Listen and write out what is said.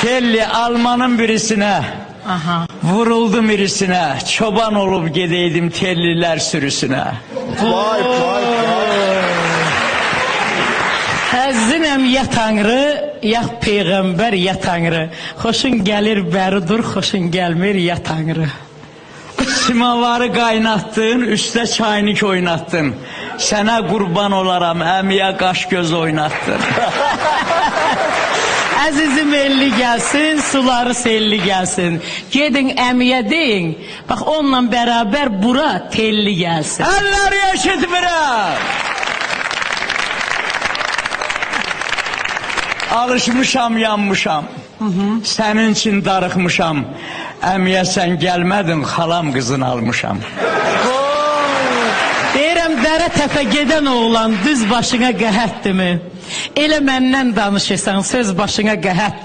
Telli Almanın birisine, vuruldum birisine, çoban olup gideydim telliler sürüsüne. Vay vay vay. Həzzinəm ya Tanrı, ya Peyğəmbər, ya Tanrı. Xoşun gəlir bəri dur, xoşun gəlmir ya Tanrı. Simavarı qaynattın, üstə çaynik oynattın. Sənə qurban olaram, əmiyə qaş göz oynattın. Əzizim elli gəlsin, suları selli gəlsin. Gedin əmiyə deyin, bax onunla bərabər bura telli gəlsin. Əlləri eşitmirəm. Alışmışam, yanmışam. Sənin üçün darıxmışam. Əmiyə sən gəlmədin, xalam qızını almışam. Deyirəm, dərə təpə gedən oğlan düz başına qəhətdirmi? Elə məndən danışırsan, söz başına qəhətdir.